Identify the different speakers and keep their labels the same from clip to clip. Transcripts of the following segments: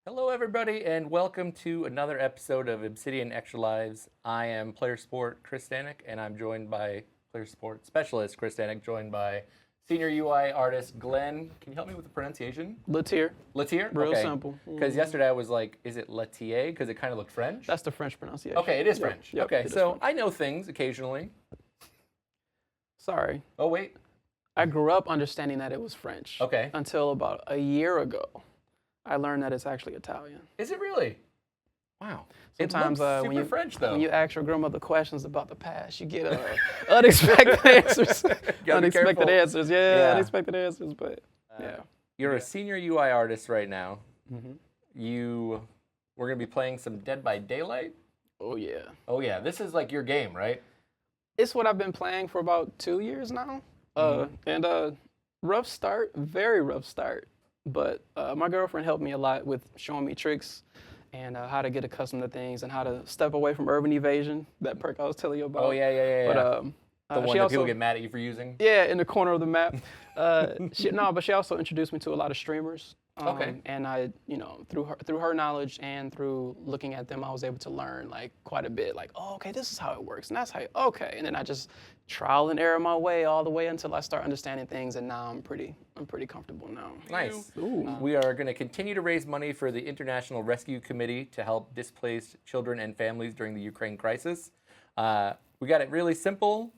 Speaker 1: Hello, everybody, and welcome to another episode of Obsidian Extra Lives. I am Player Sport Chris Stanick, and I'm joined by Player Sport Specialist Chris Stanick, joined by Senior UI Artist Glenn. Can you help me with the pronunciation?
Speaker 2: Lattiere.
Speaker 1: Lattiere?
Speaker 2: Real
Speaker 1: Okay.
Speaker 2: simple.
Speaker 1: Because yesterday I was like, is it Lattiere? Because it kind of looked French.
Speaker 2: That's the French pronunciation.
Speaker 1: Okay, it is
Speaker 2: Yep,
Speaker 1: French.
Speaker 2: yep,
Speaker 1: Okay,
Speaker 2: it is
Speaker 1: so
Speaker 2: French.
Speaker 1: I know things occasionally.
Speaker 2: Sorry.
Speaker 1: Oh, wait.
Speaker 2: I grew up understanding that it was French.
Speaker 1: Okay.
Speaker 2: Until about a year ago, I learned that it's actually Italian.
Speaker 1: Is it really? Wow.
Speaker 2: Sometimes
Speaker 1: it looks
Speaker 2: when
Speaker 1: super
Speaker 2: you
Speaker 1: French, though.
Speaker 2: when you ask your grandmother questions about the past, you get unexpected answers.
Speaker 1: be
Speaker 2: Unexpected
Speaker 1: careful.
Speaker 2: answers.
Speaker 1: Yeah.
Speaker 2: Unexpected answers. But yeah.
Speaker 1: You're a senior UI artist right now.
Speaker 2: Mm-hmm.
Speaker 1: We're going to be playing some Dead by Daylight.
Speaker 2: Oh yeah.
Speaker 1: Oh, yeah. This is like your game, right?
Speaker 2: It's what I've been playing for about 2 years now. And rough start, very rough start. But my girlfriend helped me a lot with showing me tricks and how to get accustomed to things and how to step away from urban evasion, that perk I was telling you about.
Speaker 1: Oh, yeah.
Speaker 2: But
Speaker 1: The one
Speaker 2: she
Speaker 1: that
Speaker 2: also,
Speaker 1: people get mad at you for using?
Speaker 2: yeah, in the corner of the map. But she also introduced me to a lot of streamers.
Speaker 1: Okay.
Speaker 2: And I, through her knowledge and through looking at them, I was able to learn like quite a bit. Like, oh, okay, this is how it works, and that's how. Okay, and then I just trial and error my way all the way until I start understanding things, and now I'm pretty comfortable now.
Speaker 1: Nice.
Speaker 2: Ooh.
Speaker 1: We are going to continue to raise money for the International Rescue Committee to help displaced children and families during the Ukraine crisis. We got it really simple.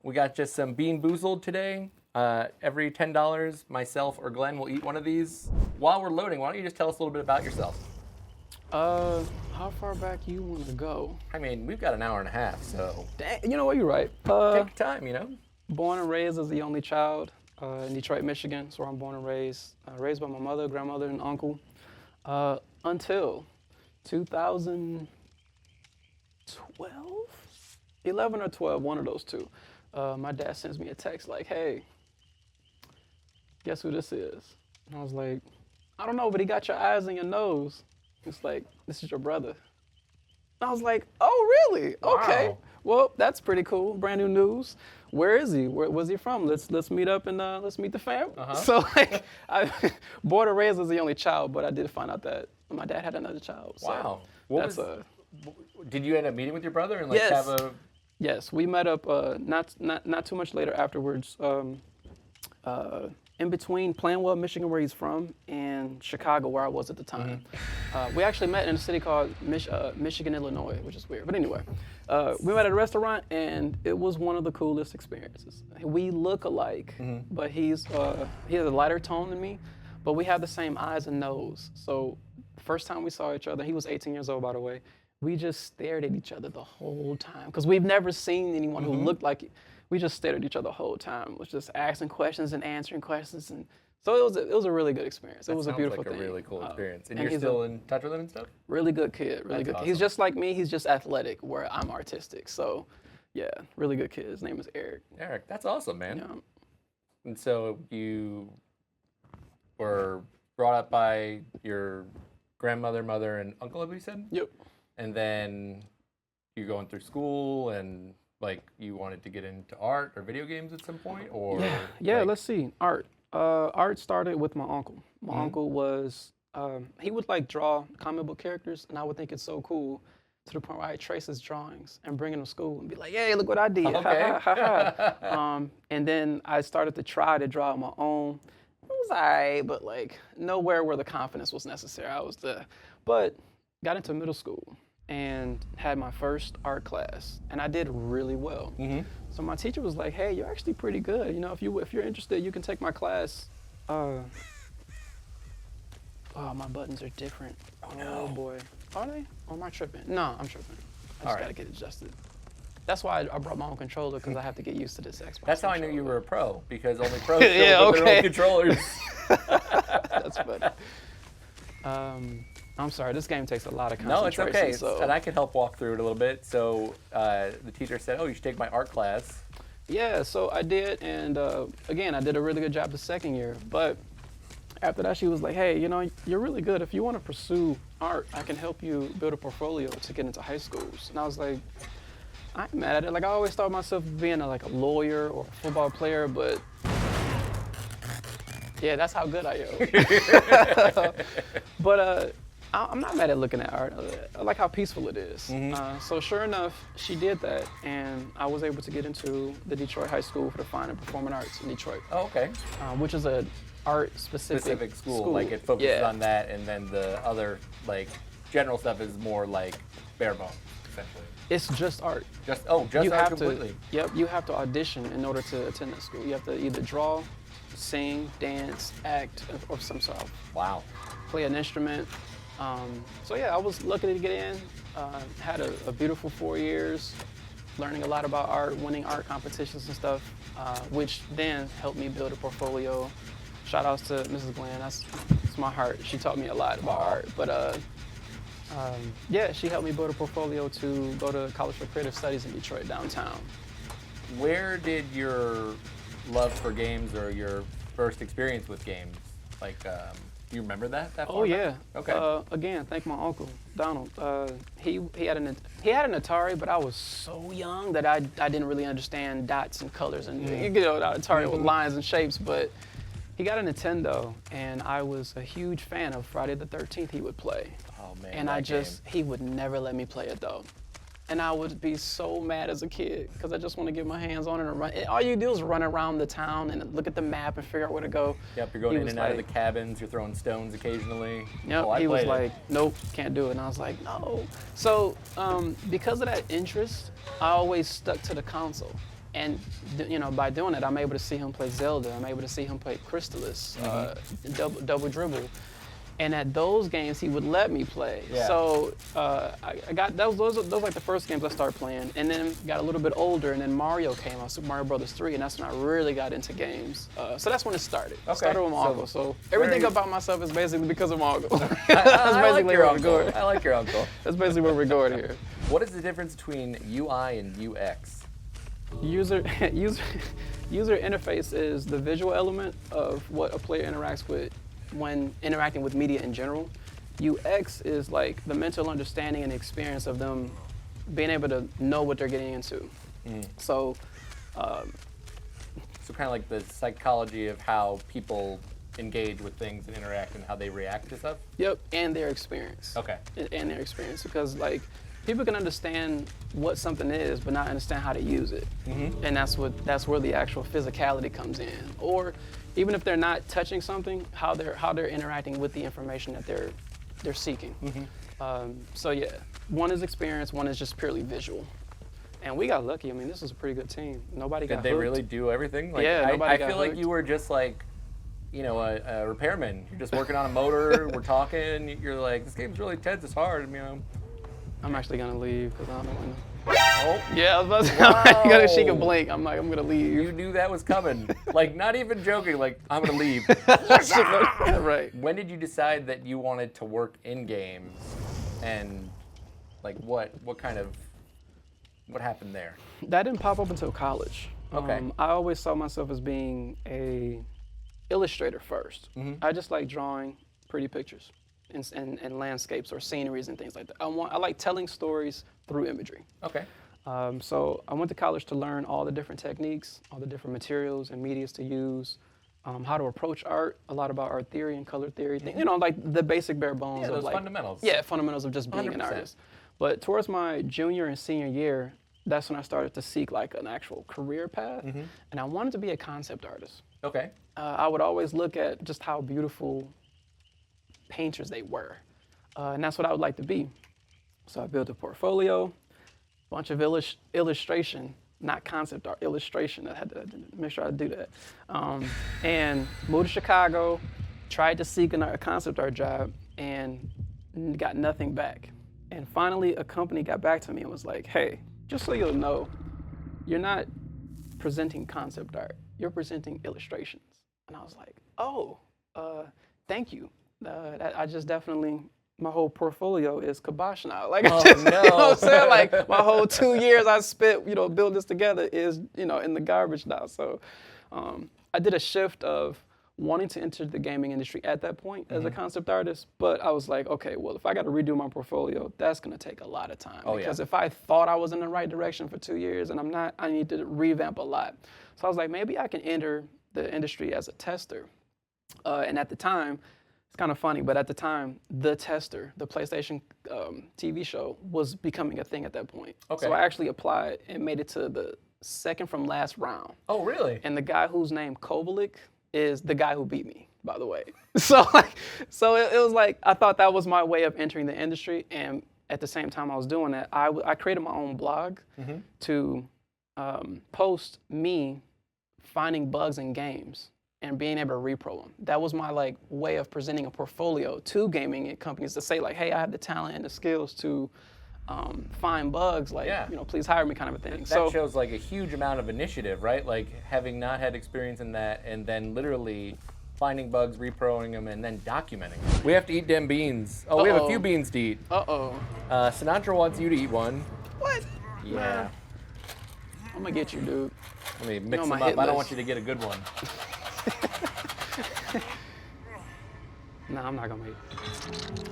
Speaker 1: We got just some bean boozled today. Every $10, myself or Glenn will eat one of these. While we're loading, why don't you just tell us a little bit about yourself?
Speaker 2: How far back you want to go?
Speaker 1: I mean, we've got an hour and a half, so
Speaker 2: Dang, you know what? You're right.
Speaker 1: take your time, you know?
Speaker 2: Born and raised as the only child in Detroit, Michigan. So I'm born and raised. Raised by my mother, grandmother, and uncle. Until 2012, 11 or 12, one of those two. My dad sends me a text like, "Hey, guess who this is?" And I was like, "I don't know, but he got your eyes and your nose." It's like, "This is your brother." And I was like, "Oh, really? Okay.
Speaker 1: Wow.
Speaker 2: Well, that's pretty cool. Brand new news. Where is he? Where's he from? Let's meet up and let's meet the fam." So like, I born and raised as the only child, but I did find out that my dad had another child. So
Speaker 1: Wow. Did you end up meeting with your brother and like
Speaker 2: Yes.
Speaker 1: have a?
Speaker 2: Yes, we met up not too much later afterwards. In between Plainwell, Michigan, where he's from, and Chicago, where I was at the time. We actually met in a city called Michigan, Illinois, which is weird. But anyway, we met at a restaurant, and it was one of the coolest experiences. We look alike, but he has a lighter tone than me, but we have the same eyes and nose. So the first time we saw each other, he was 18 years old, by the way. We just stared at each other the whole time because we've never seen anyone who looked like it. We just stared at each other the whole time, was just asking questions and answering questions, and so it was a really good experience. It was a beautiful
Speaker 1: like
Speaker 2: thing.
Speaker 1: a really cool experience. And
Speaker 2: and
Speaker 1: you're
Speaker 2: he's
Speaker 1: still in touch with him and stuff?
Speaker 2: Really good kid, really
Speaker 1: That's
Speaker 2: good.
Speaker 1: awesome.
Speaker 2: He's just like me. He's just athletic, where I'm artistic. So, yeah, really good kid. His name is Eric.
Speaker 1: Eric, that's awesome, man.
Speaker 2: Yeah.
Speaker 1: And so you were brought up by your grandmother, mother, and uncle, I believe you said?
Speaker 2: Yep.
Speaker 1: And then you're going through school and like you wanted to get into art or video games at some point, or
Speaker 2: Yeah.
Speaker 1: like-
Speaker 2: Let's see. Art. Art started with my uncle. My uncle was he would like draw comic book characters, and I would think it's so cool to the point where I trace his drawings and bring them to school and be like, "Hey, look what I did!"
Speaker 1: Okay.
Speaker 2: Ha, ha, ha, ha. And then I started to try to draw on my own. It was alright, but like nowhere where the confidence was necessary. But got into middle school and had my first art class, and I did really well. So my teacher was like, "Hey, you're actually pretty good. You know, if you're interested, you can take my class." Oh, my buttons are different. Oh boy, are they? Or am I tripping? No, I'm tripping. I just gotta get adjusted. That's why I brought my own controller, because I have to get used to this Xbox.
Speaker 1: That's how I knew you were a pro, because only pros
Speaker 2: Yeah,
Speaker 1: show up with their
Speaker 2: okay.
Speaker 1: own controllers.
Speaker 2: That's funny. I'm sorry, this game takes a lot of
Speaker 1: No, it's
Speaker 2: concentration.
Speaker 1: okay.
Speaker 2: So.
Speaker 1: And I can help walk through it a little bit. So the teacher said, "Oh, you should take my art class."
Speaker 2: Yeah, so I did, and again, I did a really good job the second year. But after that, she was like, "Hey, you know, you're really good. If you want to pursue art, I can help you build a portfolio to get into high schools." And I was like, I ain't mad at it. Like, I always thought myself being like a lawyer or a football player, but yeah, that's how good I am. But I'm not mad at looking at art. I like how peaceful it is. So sure enough, she did that, and I was able to get into the Detroit High School for the Fine and Performing Arts in Detroit.
Speaker 1: Oh, okay.
Speaker 2: Which is a art-specific
Speaker 1: school. Like it focuses on that, and then the other like general stuff is more like bare bones, essentially.
Speaker 2: It's just art.
Speaker 1: Just
Speaker 2: you
Speaker 1: art
Speaker 2: have
Speaker 1: completely.
Speaker 2: You have to audition in order to attend that school. You have to either draw, sing, dance, act of some sort.
Speaker 1: Wow.
Speaker 2: Play an instrument. So yeah, I was lucky to get in. Had a beautiful 4 years, learning a lot about art, winning art competitions and stuff, which then helped me build a portfolio. Shout outs to Mrs. Glenn. That's my heart. She taught me a lot about art. But yeah, she helped me build a portfolio to go to College for Creative Studies in Detroit downtown.
Speaker 1: Where did your love for games or your first experience with games, like, do you remember that far
Speaker 2: Oh yeah.
Speaker 1: back? Okay.
Speaker 2: Again, thank my uncle Donald. He had an Atari, but I was so young that I didn't really understand dots and colors and you know the Atari with lines and shapes. But he got a Nintendo, and I was a huge fan of Friday the 13th. He would play.
Speaker 1: Oh man.
Speaker 2: And he would never let me play it though. And I would be so mad as a kid because I just want to get my hands on it and run. And all you do is run around the town and look at the map and figure out where to go.
Speaker 1: Yep, you're going in and out of the cabins, you're throwing stones occasionally.
Speaker 2: Yep, he was like, nope, can't do it. And I was like, no. So because of that interest, I always stuck to the console. And you know, by doing it, I'm able to see him play Zelda. I'm able to see him play Crystalis, Double Dribble. And at those games, he would let me play.
Speaker 1: Yeah.
Speaker 2: So I got those like the first games I started playing, and then got a little bit older, and then Mario came out, Super Mario Brothers 3, and that's when I really got into games. So that's when it started.
Speaker 1: Okay.
Speaker 2: Started with my uncle. So everything about myself is basically because of my uncle. That's
Speaker 1: I like
Speaker 2: basically
Speaker 1: your
Speaker 2: where we're
Speaker 1: uncle.
Speaker 2: going.
Speaker 1: I like your uncle.
Speaker 2: That's basically where we're going here.
Speaker 1: What is the difference between UI and UX?
Speaker 2: User interface is the visual element of what a player interacts with when interacting with media in general. UX is like the mental understanding and experience of them being able to know what they're getting into. So
Speaker 1: kind of like the psychology of how people engage with things and interact and how they react to stuff?
Speaker 2: Yep, and their experience.
Speaker 1: Okay.
Speaker 2: And their experience, because like people can understand what something is, but not understand how to use it. And that's where the actual physicality comes in. Or even if they're not touching something, how they're interacting with the information that they're seeking. So yeah, one is experience, one is just purely visual. And we got lucky. I mean, this was a pretty good team. Nobody got hooked.
Speaker 1: Did they really do everything? Like,
Speaker 2: yeah, nobody got
Speaker 1: I feel
Speaker 2: hooked.
Speaker 1: like you were just like, you know, a repairman. You're just working on a motor. We're talking. You're like, this game's really tense. It's hard. You know.
Speaker 2: I'm actually gonna leave because I don't want to.
Speaker 1: Oh.
Speaker 2: Yeah, I was about to say, you gotta shake a blink. I'm like, I'm gonna leave.
Speaker 1: You knew that was coming. Like, not even joking. Like, I'm gonna leave.
Speaker 2: Right.
Speaker 1: When did you decide that you wanted to work in games, and like what happened there?
Speaker 2: That didn't pop up until college.
Speaker 1: Okay.
Speaker 2: I always saw myself as being a illustrator first. I just like drawing pretty pictures and landscapes or sceneries and things like that. I like telling stories through imagery.
Speaker 1: Okay.
Speaker 2: So I went to college to learn all the different techniques, all the different materials and medias to use, how to approach art, a lot about art theory and color theory, you know, like the basic bare bones
Speaker 1: Yeah,
Speaker 2: of
Speaker 1: those
Speaker 2: like
Speaker 1: fundamentals.
Speaker 2: Yeah, fundamentals of just being
Speaker 1: 100%.
Speaker 2: an artist. But towards my junior and senior year, that's when I started to seek like an actual career path, and I wanted to be a concept artist.
Speaker 1: Okay.
Speaker 2: I would always look at just how beautiful painters they were, and that's what I would like to be. So I built a portfolio, bunch of illustration, not concept art, illustration. I had to make sure I do that, and moved to Chicago, tried to seek a concept art job, and got nothing back. And finally, a company got back to me and was like, hey, just so you'll know, you're not presenting concept art, you're presenting illustrations. And I was like, oh, thank you. I just definitely, my whole portfolio is kibosh now. Like,
Speaker 1: Oh,
Speaker 2: you know
Speaker 1: no.
Speaker 2: what I'm saying? Like, my whole 2 years I spent, you know, building this together is, you know, in the garbage now. So I did a shift of wanting to enter the gaming industry at that point as a concept artist, but I was like, okay, well, if I got to redo my portfolio, that's going to take a lot of time.
Speaker 1: Oh,
Speaker 2: because
Speaker 1: yeah.
Speaker 2: if I thought I was in the right direction for 2 years and I'm not, I need to revamp a lot. So I was like, maybe I can enter the industry as a tester. And at the time, it's kind of funny, but at the time, The Tester, the PlayStation TV show, was becoming a thing at that point.
Speaker 1: Okay.
Speaker 2: So I actually applied and made it to the second from last round.
Speaker 1: Oh, really?
Speaker 2: And the guy who's named Kovalik is the guy who beat me, by the way. So it was like, I thought that was my way of entering the industry. And at the same time I was doing that, I created my own blog to post me finding bugs in games and being able to repro them. That was my like way of presenting a portfolio to gaming companies to say like, hey, I have the talent and the skills to find bugs, like, you know, please hire me kind of a thing.
Speaker 1: That shows like a huge amount of initiative, right? Like having not had experience in that and then literally finding bugs, reproing them, and then documenting them. We have to eat them beans. Oh, we have a few beans to eat. Sinatra wants you to eat one.
Speaker 2: What?
Speaker 1: Yeah.
Speaker 2: Man. I'm gonna get you, dude.
Speaker 1: Let me mix them up. I don't want you to get a good one.
Speaker 2: Nah, I'm not gonna make it.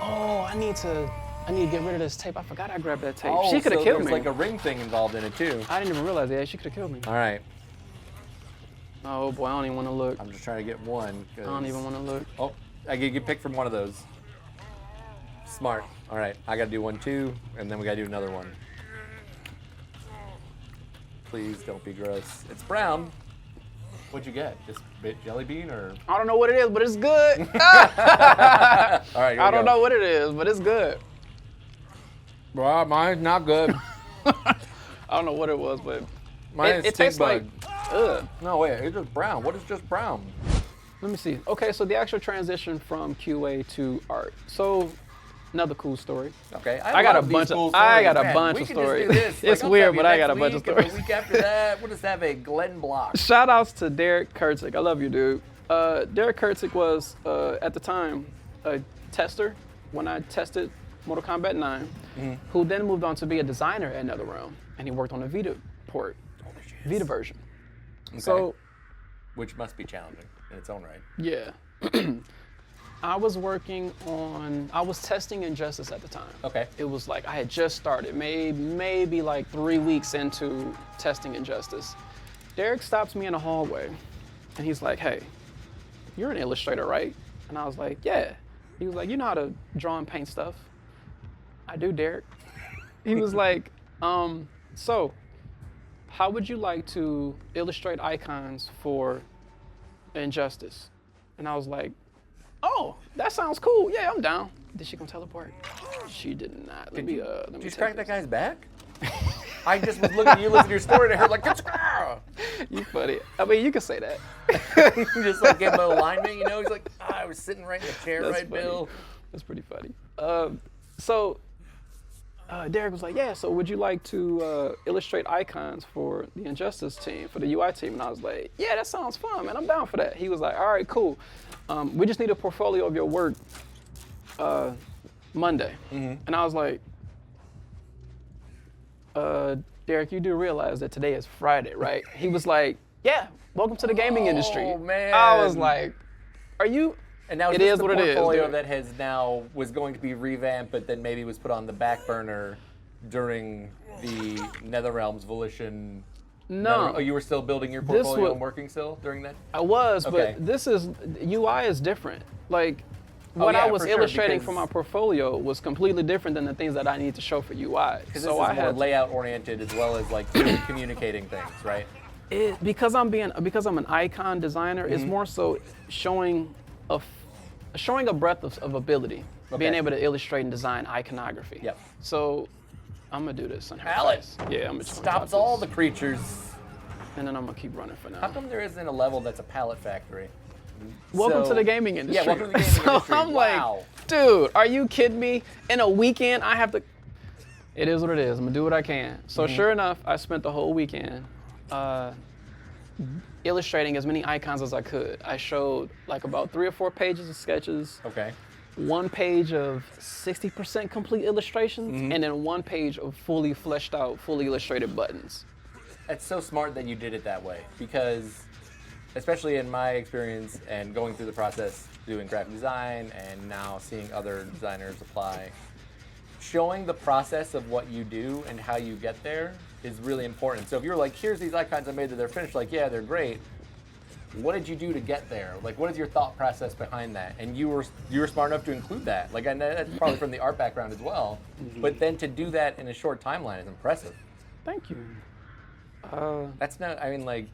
Speaker 2: Oh, I need to get rid of this tape. I forgot I grabbed that tape.
Speaker 1: Oh,
Speaker 2: she could have
Speaker 1: so
Speaker 2: killed me.
Speaker 1: there's like a ring thing involved in it too.
Speaker 2: I didn't even realize that. She could have killed me.
Speaker 1: All right.
Speaker 2: Oh boy, I don't even want to look.
Speaker 1: I'm just trying to get one.
Speaker 2: I don't even want to look.
Speaker 1: Oh, I get picked from one of those. Smart. All right, I got to do one too, and then we got to do another one. Please don't be gross. It's brown. What'd you get? Just jelly bean or?
Speaker 2: I don't know what it is, but it's good.
Speaker 1: All right,
Speaker 2: I don't know what it is, but it's good.
Speaker 1: Well, mine's not good.
Speaker 2: I don't know what it was, but
Speaker 1: Mine
Speaker 2: it tastes like. Ugh.
Speaker 1: No, wait, it's just brown. What is just brown?
Speaker 2: Let me see. Okay, so the actual transition from QA to art. So, another cool story.
Speaker 1: Okay,
Speaker 2: I got a bunch of stories. It's weird, but I got a bunch of stories.
Speaker 1: The week after that, we'll just have a Glenn block.
Speaker 2: Shout outs to Derek Kurtzik. I love you, dude. Derek Kurtzik was, at the time, a tester when I tested Mortal Kombat 9, who then moved on to be a designer at NetherRealm, and he worked on the Vita port, Vita version.
Speaker 1: Okay.
Speaker 2: So,
Speaker 1: which must be challenging in its own right.
Speaker 2: Yeah. I was testing Injustice at the time.
Speaker 1: Okay.
Speaker 2: It was like, I had just started, maybe like 3 weeks into testing Injustice. Derek stops me in the hallway, and he's like, hey, you're an illustrator, right? And I was like, yeah. He was like, you know how to draw and paint stuff? I do, Derek. He was like, so, how would you like to illustrate icons for Injustice? And I was like, oh, that sounds cool. Yeah, I'm down. Did she come teleport? She did not. Let me
Speaker 1: did you just crack that guy's back? I just was looking at you, listening to your story, and I heard like,
Speaker 2: you funny. I mean, you can say that.
Speaker 1: You just like give him an alignment, you know? He's like, I was sitting right in the chair,
Speaker 2: That's
Speaker 1: right,
Speaker 2: funny.
Speaker 1: Bill?
Speaker 2: That's pretty funny. Derek was like, yeah, so would you like to illustrate icons for the Injustice team, for the UI team? And I was like, yeah, that sounds fun, man. I'm down for that. He was like, all right, cool. We just need a portfolio of your work Monday. And I was like, Derek, you do realize that today is Friday, right? He was like, yeah, welcome to the gaming industry.
Speaker 1: Oh, man.
Speaker 2: I was like, are you?
Speaker 1: And now
Speaker 2: It
Speaker 1: this
Speaker 2: is
Speaker 1: the
Speaker 2: what it is,
Speaker 1: portfolio
Speaker 2: dude.
Speaker 1: that has now was going to be revamped, but then maybe was put on the back burner during the NetherRealm's volition.
Speaker 2: No.
Speaker 1: Oh, you were still building your
Speaker 2: This
Speaker 1: portfolio
Speaker 2: wa-
Speaker 1: and working still during that?
Speaker 2: I was,
Speaker 1: Okay.
Speaker 2: but this is, UI is different. Like, what
Speaker 1: yeah,
Speaker 2: I was
Speaker 1: for sure,
Speaker 2: illustrating
Speaker 1: because-
Speaker 2: for my portfolio was completely different than the things that I need to show for UI.
Speaker 1: Because
Speaker 2: So
Speaker 1: this
Speaker 2: I
Speaker 1: is more
Speaker 2: had
Speaker 1: layout oriented as well as like communicating things, right?
Speaker 2: because I'm an icon designer. It's more so showing a breadth of ability, being
Speaker 1: Okay.
Speaker 2: able to illustrate and design iconography.
Speaker 1: Yep.
Speaker 2: So I'm gonna do this. On her
Speaker 1: Palette.
Speaker 2: face. Yeah, I'm gonna
Speaker 1: Stops all the creatures.
Speaker 2: and then I'm gonna keep running for now.
Speaker 1: How come there isn't a level that's a palette factory?
Speaker 2: Welcome
Speaker 1: So-
Speaker 2: to the gaming industry.
Speaker 1: Yeah, welcome to the gaming industry.
Speaker 2: So I'm
Speaker 1: Wow.
Speaker 2: like, dude, are you kidding me? In a weekend, I have to. It is what it is. I'm gonna do what I can. So sure enough, I spent the whole weekend illustrating as many icons as I could. I showed like about 3 or 4 pages of sketches,
Speaker 1: Okay.
Speaker 2: 1 page of 60% complete illustrations, and then 1 page of fully fleshed out, fully illustrated buttons.
Speaker 1: It's so smart that you did it that way because, especially in my experience and going through the process doing graphic design and now seeing other designers apply, showing the process of what you do and how you get there is really important. So if you're like, here's these icons I made that they're finished, like, yeah, they're great. what did you do to get there? Like, what is your thought process behind that? And you were smart enough to include that. Like, I know that's probably from the art background as well. But then to do that in a short timeline is impressive.
Speaker 2: Thank you.
Speaker 1: That's not, I mean, like,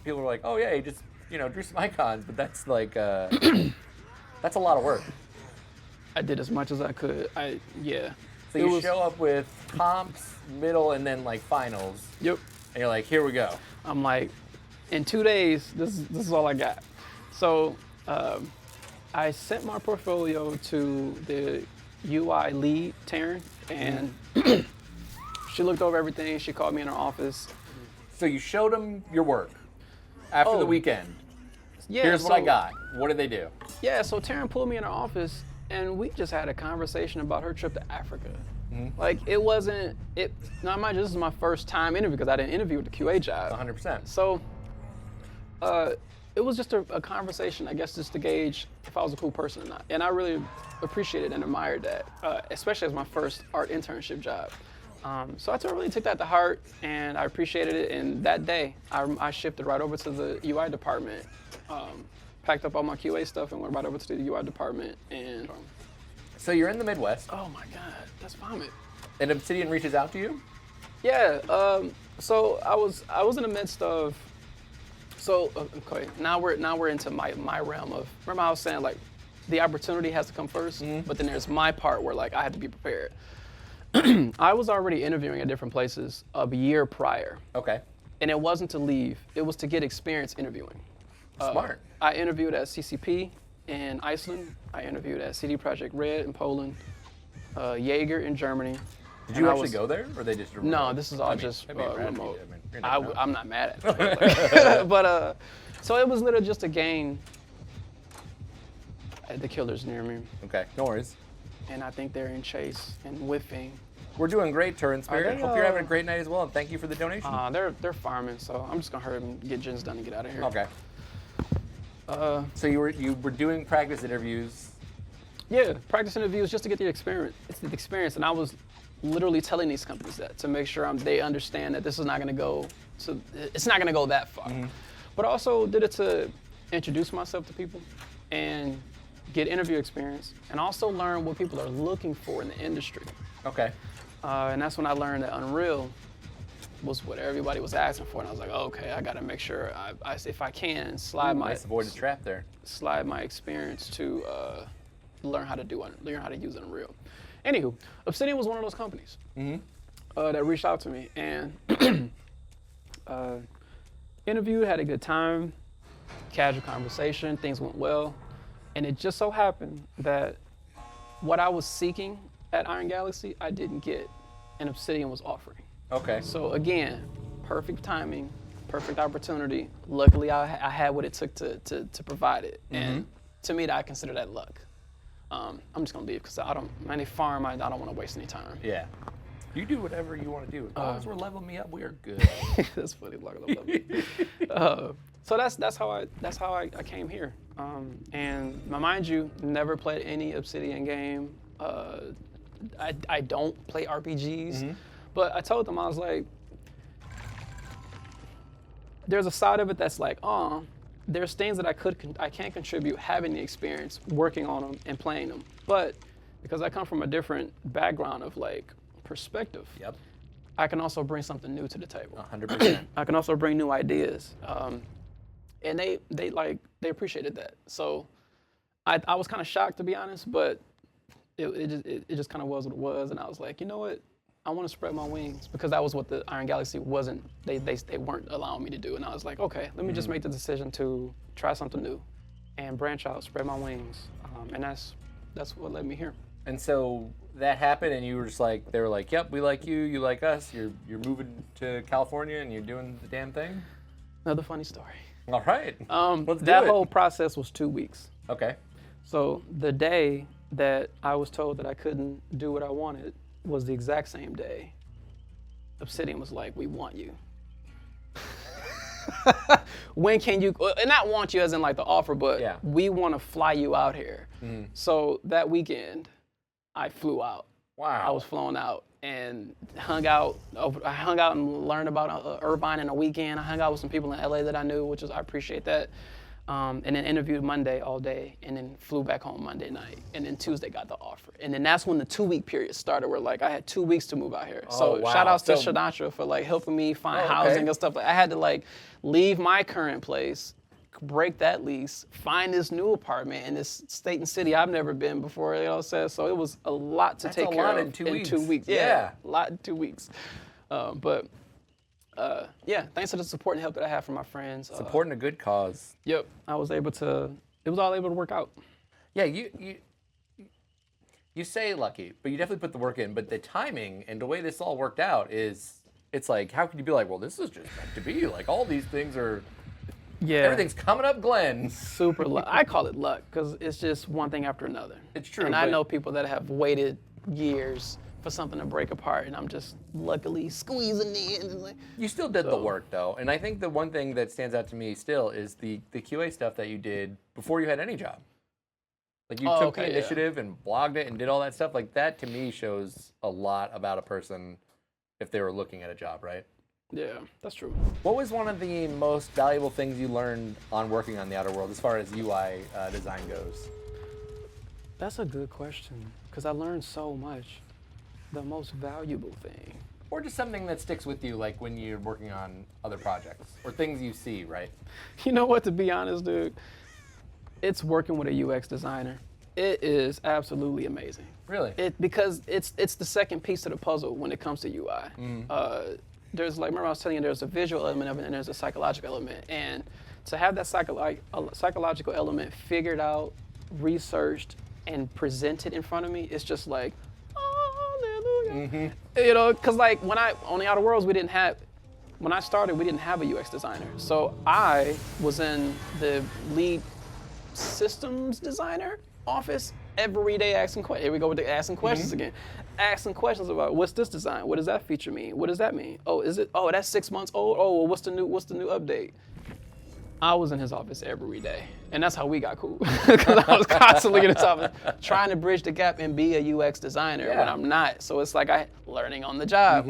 Speaker 1: people are like, oh yeah, he just, drew some icons, but that's like, that's a lot of work.
Speaker 2: I did as much as I could. Yeah.
Speaker 1: So you show up with comps, middle, and then like finals.
Speaker 2: Yep.
Speaker 1: And you're like, here we go.
Speaker 2: I'm like, in 2 days, this is all I got. So I sent my portfolio to the UI lead, Taryn, and she looked over everything. She called me in her office.
Speaker 1: So you showed them your work after the weekend.
Speaker 2: Yeah.
Speaker 1: Here's what I got. What did they do?
Speaker 2: Yeah, so Taryn pulled me in her office, and we just had a conversation about her trip to Africa. Like, it wasn't, now mind you, this is my first time interview because I didn't interview with the QA job.
Speaker 1: 100%.
Speaker 2: So it was just a conversation, I guess, just to gauge if I was a cool person or not. And I really appreciated and admired that, especially as my first art internship job. So I really took that to heart, and I appreciated it. And that day, I shifted right over to the UI department, packed up all my QA stuff, and went right over to the UI department. And
Speaker 1: so you're in the Midwest.
Speaker 2: oh my God, that's vomit.
Speaker 1: And Obsidian reaches out to you?
Speaker 2: Yeah. So I was in the midst of. So okay, now we're into my realm of. Remember I was saying, like, the opportunity has to come first, but then there's my part where, like, I had to be prepared. I was already interviewing at different places a year prior.
Speaker 1: Okay.
Speaker 2: And it wasn't to leave, it was to get experience interviewing.
Speaker 1: Smart.
Speaker 2: I interviewed at CCP in Iceland. I interviewed at CD Projekt Red in Poland, Jaeger in Germany.
Speaker 1: Did you actually go there, or they just remote?
Speaker 2: No, this is all just remote.
Speaker 1: I mean,
Speaker 2: I'm not mad at it. But so it was literally just to gain. The killer's near me,
Speaker 1: Okay, no worries.
Speaker 2: and I think they're in chase and whiffing.
Speaker 1: We're doing great, Turin Spirit.
Speaker 2: they,
Speaker 1: Hope you're having a great night as well, and thank you for the donation.
Speaker 2: They're farming, so I'm just gonna hurry up and get gens done and get out of here.
Speaker 1: Okay. So you were doing practice interviews.
Speaker 2: Yeah, practice interviews just to get the experience. It's the experience, and I was literally telling these companies that to make sure they understand that this is not gonna go. So it's not gonna go that far. But I also did it to introduce myself to people and get interview experience, and also learn what people are looking for in the industry.
Speaker 1: Okay.
Speaker 2: And that's when I learned that Unreal was what everybody was asking for, and I was like, oh, okay, I gotta make sure if I can slide
Speaker 1: avoid the trap there.
Speaker 2: slide my experience to learn how to use Unreal. Anywho, Obsidian was one of those companies that reached out to me, and interviewed, had a good time, casual conversation, things went well. And it just so happened that what I was seeking at Iron Galaxy, I didn't get, and Obsidian was offering.
Speaker 1: Okay.
Speaker 2: So again, perfect timing, perfect opportunity. Luckily, I had what it took to provide it. And to me, I consider that luck. I'm just gonna leave because any farm, I don't want to waste any time.
Speaker 1: Yeah. You do whatever you want to do. As long as we're leveling me up, we are good.
Speaker 2: That's funny. So that's how I came here. And mind you, never played any Obsidian game. I don't play RPGs, but I told them, I was like, there's a side of it that's like, there's things that I can't contribute having the experience working on them and playing them, but because I come from a different background of like perspective.
Speaker 1: Yep.
Speaker 2: I can also bring something new to the table.
Speaker 1: 100%.
Speaker 2: I can also bring new ideas, and they appreciated that. So I was kind of shocked, to be honest, but it just kind of was what it was, and I was like, you know what? I want to spread my wings, because that was what the Iron Galaxy wasn't. They weren't allowing me to do, and I was like, okay, let me just make the decision to try something new, and branch out, spread my wings, and that's what led me here.
Speaker 1: And so that happened, and you were just like, they were like, yep, we like you, you like us, you're moving to California, and you're doing the damn thing?
Speaker 2: Another funny story.
Speaker 1: All right. Let's do
Speaker 2: that
Speaker 1: it.
Speaker 2: whole process was 2 weeks.
Speaker 1: Okay.
Speaker 2: So the day that I was told that I couldn't do what I wanted was the exact same day Obsidian was like, we want you. When can you, and not want you as in like the offer, but we want to fly you out here. So that weekend, I flew out.
Speaker 1: Wow.
Speaker 2: I was flown out and hung out. I hung out and learned about Irvine in a weekend. I hung out with some people in LA that I knew, I appreciate that. And then interviewed Monday all day, and then flew back home Monday night, and then Tuesday got the offer. And then that's when the 2-week period started, where like I had 2 weeks to move out here. So
Speaker 1: wow.
Speaker 2: shout outs to
Speaker 1: So-
Speaker 2: Shadasha for like helping me find
Speaker 1: okay.
Speaker 2: housing and stuff. I had to like leave my current place, break that lease, find this new apartment in this state and city I've never been before. You know what I'm saying? So it was a lot to take care of
Speaker 1: in 2 weeks.
Speaker 2: 2 weeks.
Speaker 1: Yeah.
Speaker 2: A lot in 2 weeks. Yeah, thanks to the support and help that I have from my friends.
Speaker 1: Supporting a good cause.
Speaker 2: Yep, I was able to. It was all able to work out.
Speaker 1: Yeah, you say lucky, but you definitely put the work in. But the timing and the way this all worked out it's like, how could you be like, well, this is just meant to be? Like, all these things are,
Speaker 2: Yeah,
Speaker 1: everything's coming up, Glenn.
Speaker 2: super luck. I call it luck because it's just one thing after another.
Speaker 1: It's true,
Speaker 2: And I
Speaker 1: but-
Speaker 2: know people that have waited years for something to break apart, and I'm just luckily squeezing in. And like,
Speaker 1: You still did the work, though. And I think the one thing that stands out to me still is the QA stuff that you did before you had any job. Like, you took the initiative and blogged it and did all that stuff. Like, that, to me, shows a lot about a person if they were looking at a job, right?
Speaker 2: yeah, that's true.
Speaker 1: What was one of the most valuable things you learned on working on the Outer World as far as UI design goes?
Speaker 2: That's a good question because I learned so much. The most valuable thing.
Speaker 1: Or just something that sticks with you, like when you're working on other projects or things you see, right?
Speaker 2: You know what, to be honest, dude? It's working with a UX designer. It is absolutely amazing.
Speaker 1: Really?
Speaker 2: Because it's the second piece of the puzzle when it comes to UI. There's like, remember I was telling you, there's a visual element of it and there's a psychological element. And to have that psychological element figured out, researched, and presented in front of me, it's just like, hallelujah. You know, because like on the Outer Worlds, when I started, we didn't have a UX designer. So I was in the lead systems designer office every day asking questions. Here we go with the asking questions again. Asking questions about what's this design? What does that feature mean? What does that mean? Oh, that's 6 months old? Oh, well, what's the new update? I was in his office every day. And that's how we got cool. Because I was constantly in his office trying to bridge the gap and be a UX designer when I'm not. So it's like learning on the job.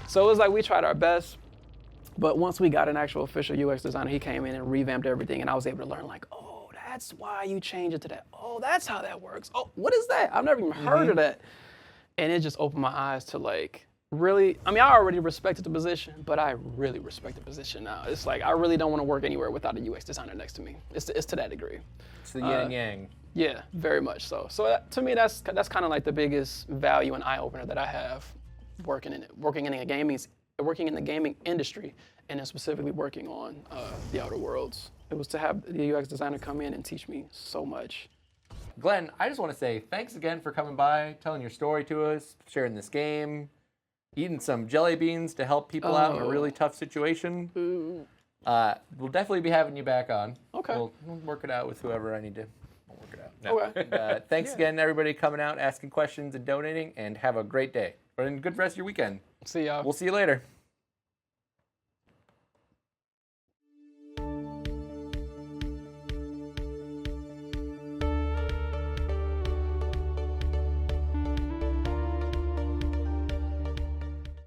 Speaker 2: So it was like we tried our best. But once we got an actual official UX designer, he came in and revamped everything. And I was able to learn like, oh, that's why you change it to that. Oh, that's how that works. Oh, what is that? I've never even heard of that. And it just opened my eyes to like, really, I mean, I already respected the position, but I really respect the position now. It's like, I really don't want to work anywhere without a UX designer next to me. It's to that degree.
Speaker 1: It's the yin and yang.
Speaker 2: Yeah, very much so. So to me, that's kind of like the biggest value and eye opener that I have working in the gaming industry, and then specifically working on the Outer Worlds. It was to have the UX designer come in and teach me so much.
Speaker 1: Glenn, I just want to say thanks again for coming by, telling your story to us, sharing this game, eating some jelly beans to help people out in a really tough situation. We'll definitely be having you back on.
Speaker 2: Okay.
Speaker 1: We'll work it out with whoever I need to. We'll work it out. No.
Speaker 2: Okay.
Speaker 1: Thanks again, everybody, coming out, asking questions, and donating, and have a great day. And good rest of your weekend.
Speaker 2: See y'all.
Speaker 1: We'll see you later.